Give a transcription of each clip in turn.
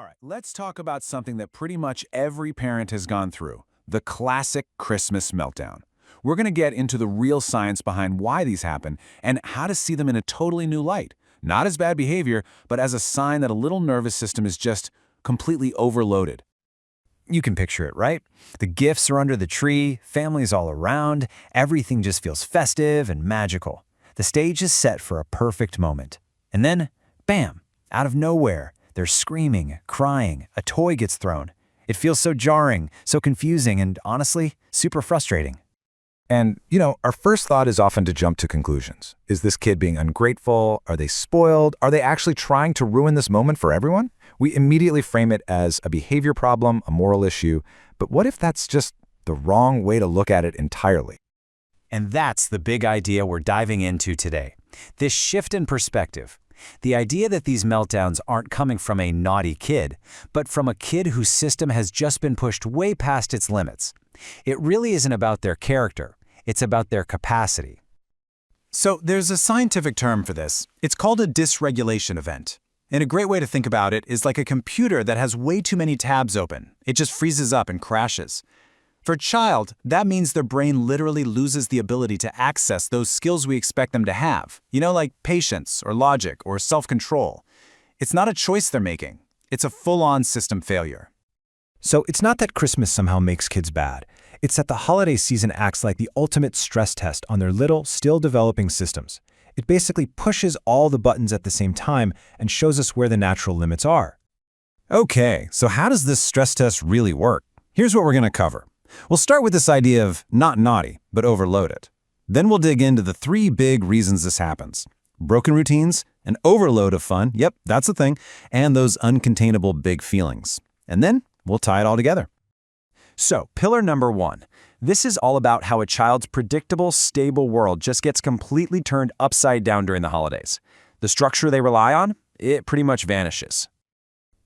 right, let's talk about something that pretty much every parent has gone through, the classic Christmas meltdown. We're going to get into the real science behind why these happen and how to see them in a totally new light. Not as bad behavior, but as a sign that a little nervous system is just completely overloaded. You can picture it, right? The gifts are under the tree, families all around, everything just feels festive and magical. The stage is set for a perfect moment. And then, bam, out of nowhere, they're screaming, crying, a toy gets thrown. It feels so jarring, so confusing, and honestly, super frustrating. And, our first thought is often to jump to conclusions. Is this kid being ungrateful? Are they spoiled? Are they actually trying to ruin this moment for everyone? We immediately frame it as a behavior problem, a moral issue. But what if that's just the wrong way to look at it entirely? And that's the big idea we're diving into today. This shift in perspective. The idea that these meltdowns aren't coming from a naughty kid, but from a kid whose system has just been pushed way past its limits. It really isn't about their character. It's about their capacity. So there's a scientific term for this. It's called a dysregulation event. And a great way to think about it is like a computer that has way too many tabs open. It just freezes up and crashes. For a child, that means their brain literally loses the ability to access those skills we expect them to have. Like patience or logic or self-control. It's not a choice they're making. It's a full-on system failure. So it's not that Christmas somehow makes kids bad. It's that the holiday season acts like the ultimate stress test on their little, still developing systems. It basically pushes all the buttons at the same time and shows us where the natural limits are. Okay, so how does this stress test really work? Here's what we're going to cover. We'll start with this idea of not naughty, but overloaded. Then we'll dig into the 3 big reasons this happens. Broken routines, an overload of fun, yep, that's a thing, and those uncontainable big feelings. And then we'll tie it all together. So, pillar number 1. This is all about how a child's predictable, stable world just gets completely turned upside down during the holidays. The structure they rely on, it pretty much vanishes.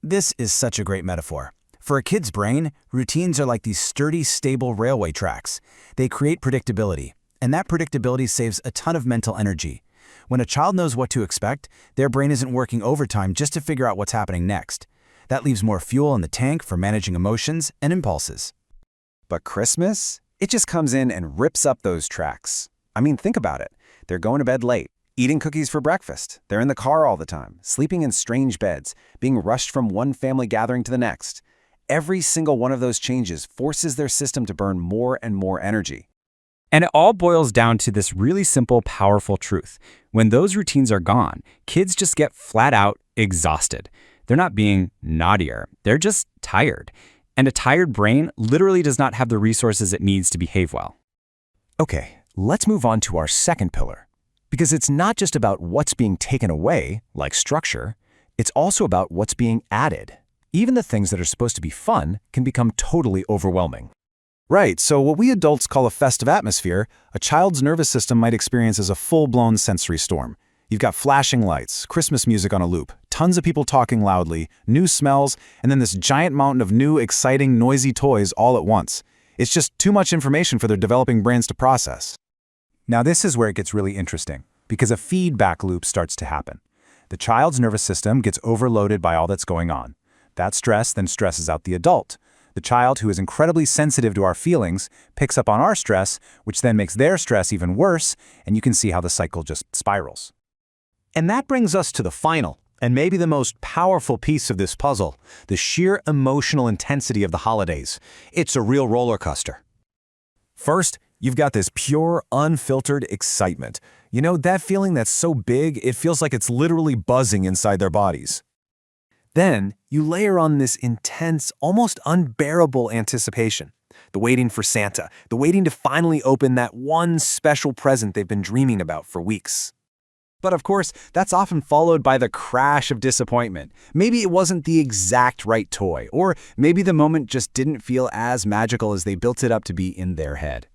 This is such a great metaphor. For a kid's brain, routines are like these sturdy, stable railway tracks. They create predictability, and that predictability saves a ton of mental energy. When a child knows what to expect, their brain isn't working overtime just to figure out what's happening next. That leaves more fuel in the tank for managing emotions and impulses. But Christmas, it just comes in and rips up those tracks. I mean, think about it. They're going to bed late, eating cookies for breakfast. They're in the car all the time, sleeping in strange beds, being rushed from one family gathering to the next. Every single one of those changes forces their system to burn more and more energy. And it all boils down to this really simple, powerful truth. When those routines are gone, kids just get flat out exhausted. They're not being naughtier, they're just tired. And a tired brain literally does not have the resources it needs to behave well. Okay, let's move on to our second pillar. Because it's not just about what's being taken away, like structure, it's also about what's being added. Even the things that are supposed to be fun can become totally overwhelming. Right, so what we adults call a festive atmosphere, a child's nervous system might experience as a full-blown sensory storm. You've got flashing lights, Christmas music on a loop, tons of people talking loudly, new smells, and then this giant mountain of new, exciting, noisy toys all at once. It's just too much information for their developing brains to process. Now this is where it gets really interesting, because a feedback loop starts to happen. The child's nervous system gets overloaded by all that's going on. That stress then stresses out the adult. The child, who is incredibly sensitive to our feelings, picks up on our stress, which then makes their stress even worse, and you can see how the cycle just spirals. And that brings us to the final, and maybe the most powerful piece of this puzzle, the sheer emotional intensity of the holidays. It's a real roller coaster. First, you've got this pure, unfiltered excitement. That feeling that's so big, it feels like it's literally buzzing inside their bodies. Then, you layer on this intense, almost unbearable anticipation. The waiting for Santa, the waiting to finally open that one special present they've been dreaming about for weeks. But of course, that's often followed by the crash of disappointment. Maybe it wasn't the exact right toy, or maybe the moment just didn't feel as magical as they built it up to be in their head.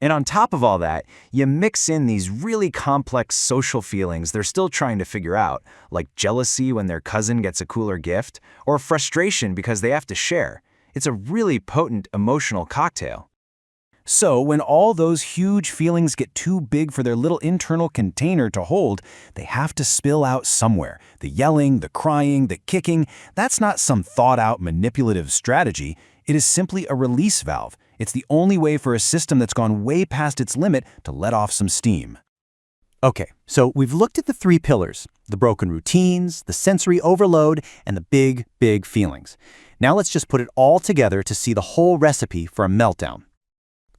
And on top of all that, you mix in these really complex social feelings they're still trying to figure out, like jealousy when their cousin gets a cooler gift, or frustration because they have to share. It's a really potent emotional cocktail. So when all those huge feelings get too big for their little internal container to hold, they have to spill out somewhere. The yelling, the crying, the kicking, that's not some thought-out manipulative strategy. It is simply a release valve. It's the only way for a system that's gone way past its limit to let off some steam. Okay, so we've looked at the 3 pillars: the broken routines, the sensory overload, and the big, big feelings. Now let's just put it all together to see the whole recipe for a meltdown.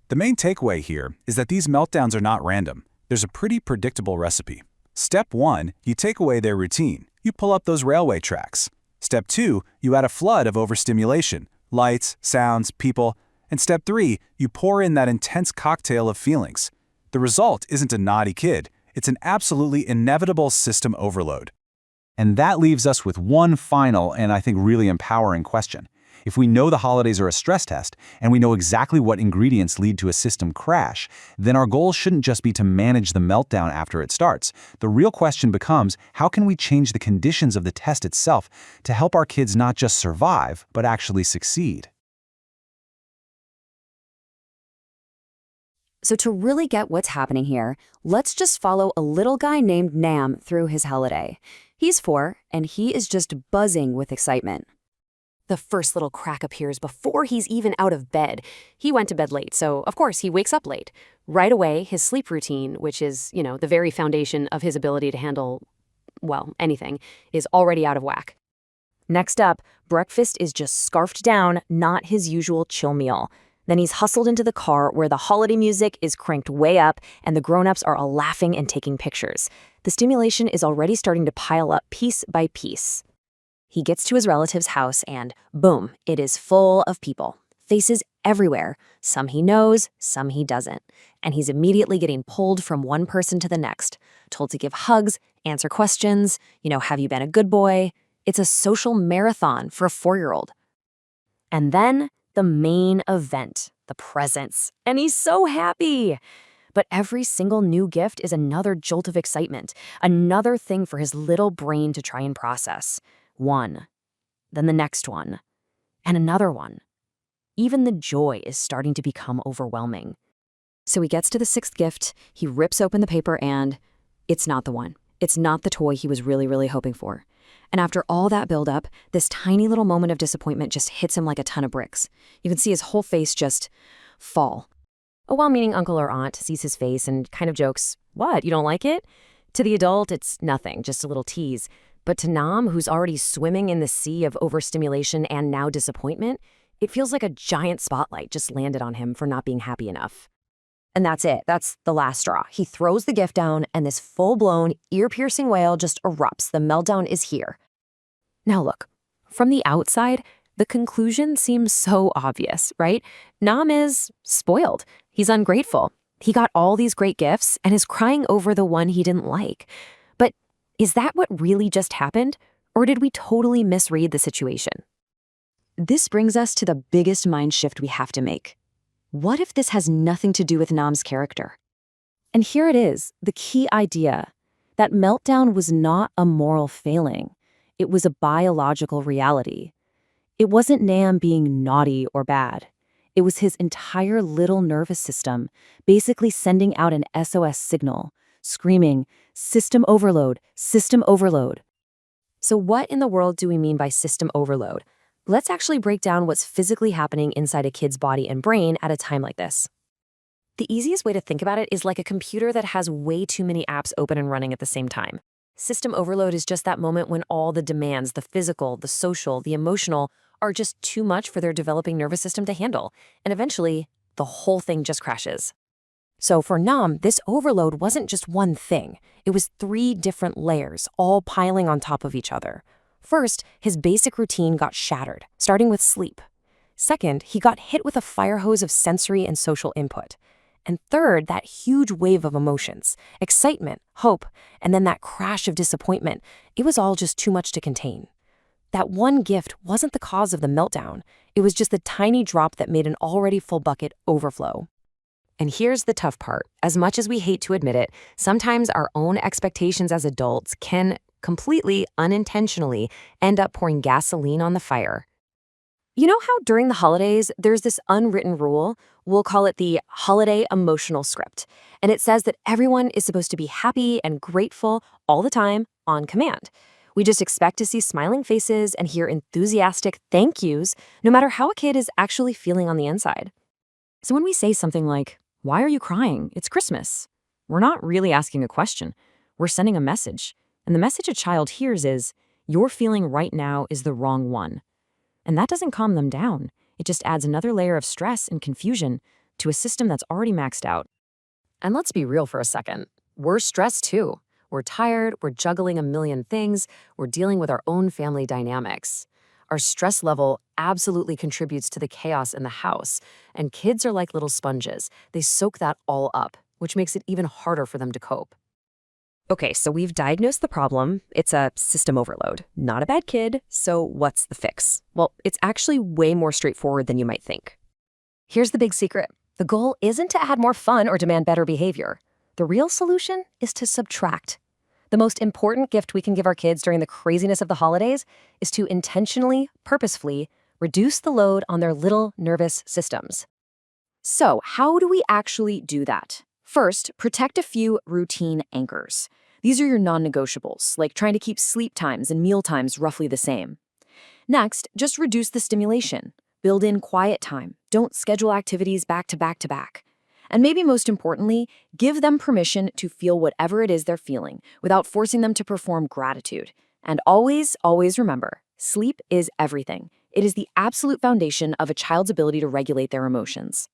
The main takeaway here is that these meltdowns are not random. There's a pretty predictable recipe. Step 1, you take away their routine. You pull up those railway tracks. Step 2, you add a flood of overstimulation, lights, sounds, people. And step 3, you pour in that intense cocktail of feelings. The result isn't a naughty kid. It's an absolutely inevitable system overload. And that leaves us with one final and I think really empowering question. If we know the holidays are a stress test, and we know exactly what ingredients lead to a system crash, then our goal shouldn't just be to manage the meltdown after it starts. The real question becomes, how can we change the conditions of the test itself to help our kids not just survive, but actually succeed? So to really get what's happening here, let's just follow a little guy named Nam through his holiday. He's 4, and he is just buzzing with excitement. The first little crack appears before he's even out of bed. He went to bed late, so of course he wakes up late. Right away, his sleep routine, which is, the very foundation of his ability to handle, well, anything, is already out of whack. Next up, breakfast is just scarfed down, not his usual chill meal. Then he's hustled into the car where the holiday music is cranked way up and the grown-ups are all laughing and taking pictures. The stimulation is already starting to pile up piece by piece. He gets to his relative's house and, boom, it is full of people. Faces everywhere. Some he knows, some he doesn't. And he's immediately getting pulled from one person to the next, told to give hugs, answer questions, have you been a good boy? It's a social marathon for a 4-year-old. And then the main event, the presents. And he's so happy. But every single new gift is another jolt of excitement, another thing for his little brain to try and process. One, then the next one, and another one. Even the joy is starting to become overwhelming. So he gets to the 6th gift, he rips open the paper, and it's not the one. It's not the toy he was really, really hoping for. And after all that buildup, this tiny little moment of disappointment just hits him like a ton of bricks. You can see his whole face just fall. A well-meaning uncle or aunt sees his face and kind of jokes, "What, you don't like it?" To the adult, it's nothing, just a little tease. But to Nam, who's already swimming in the sea of overstimulation and now disappointment, it feels like a giant spotlight just landed on him for not being happy enough. And that's it. That's the last straw. He throws the gift down, and this full-blown, ear-piercing wail just erupts. The meltdown is here. Now look, from the outside, the conclusion seems so obvious, right? Nam is spoiled. He's ungrateful. He got all these great gifts and is crying over the one he didn't like. But is that what really just happened? Or did we totally misread the situation? This brings us to the biggest mind shift we have to make. What if this has nothing to do with Nam's character? And here it is, the key idea, that meltdown was not a moral failing. It was a biological reality. It wasn't Nam being naughty or bad. It was his entire little nervous system basically sending out an SOS signal, screaming, "System overload, system overload." So what in the world do we mean by system overload? Let's actually break down what's physically happening inside a kid's body and brain at a time like this. The easiest way to think about it is like a computer that has way too many apps open and running at the same time. System overload is just that moment when all the demands, the physical, the social, the emotional, are just too much for their developing nervous system to handle, and eventually, the whole thing just crashes. So for Nam, this overload wasn't just one thing. It was 3 different layers, all piling on top of each other. First, his basic routine got shattered, starting with sleep. Second, he got hit with a fire hose of sensory and social input. And third, that huge wave of emotions, excitement, hope, and then that crash of disappointment. It was all just too much to contain. That one gift wasn't the cause of the meltdown. It was just the tiny drop that made an already full bucket overflow. And here's the tough part. As much as we hate to admit it, sometimes our own expectations as adults can completely unintentionally end up pouring gasoline on the fire. You know how during the holidays, there's this unwritten rule? We'll call it the holiday emotional script. And it says that everyone is supposed to be happy and grateful all the time on command. We just expect to see smiling faces and hear enthusiastic thank yous, no matter how a kid is actually feeling on the inside. So when we say something like, "Why are you crying? It's Christmas," we're not really asking a question. We're sending a message. And the message a child hears is, "Your feeling right now is the wrong one." And that doesn't calm them down. It just adds another layer of stress and confusion to a system that's already maxed out. And let's be real for a second. We're stressed too. We're tired, we're juggling a million things, we're dealing with our own family dynamics. Our stress level absolutely contributes to the chaos in the house, and kids are like little sponges. They soak that all up, which makes it even harder for them to cope. Okay, so we've diagnosed the problem. It's a system overload. Not a bad kid, so what's the fix? Well, it's actually way more straightforward than you might think. Here's the big secret. The goal isn't to add more fun or demand better behavior. The real solution is to subtract. The most important gift we can give our kids during the craziness of the holidays is to intentionally, purposefully reduce the load on their little nervous systems. So, how do we actually do that? First, protect a few routine anchors. These are your non-negotiables, like trying to keep sleep times and meal times roughly the same. Next, just reduce the stimulation. Build in quiet time. Don't schedule activities back to back to back. And maybe most importantly, give them permission to feel whatever it is they're feeling without forcing them to perform gratitude. And always, always remember, sleep is everything. It is the absolute foundation of a child's ability to regulate their emotions.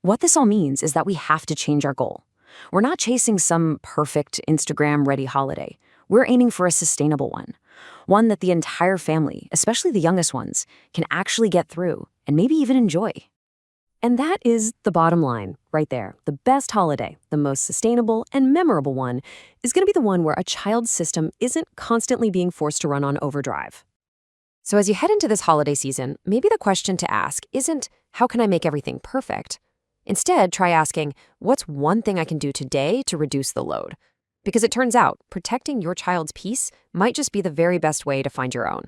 What this all means is that we have to change our goal. We're not chasing some perfect Instagram-ready holiday. We're aiming for a sustainable one that the entire family, especially the youngest ones, can actually get through and maybe even enjoy. And that is the bottom line, right there. The best holiday, the most sustainable and memorable one, is going to be the one where a child's system isn't constantly being forced to run on overdrive. So as you head into this holiday season, maybe the question to ask isn't, how can I make everything perfect? Instead, try asking, what's one thing I can do today to reduce the load? Because it turns out, protecting your child's peace might just be the very best way to find your own.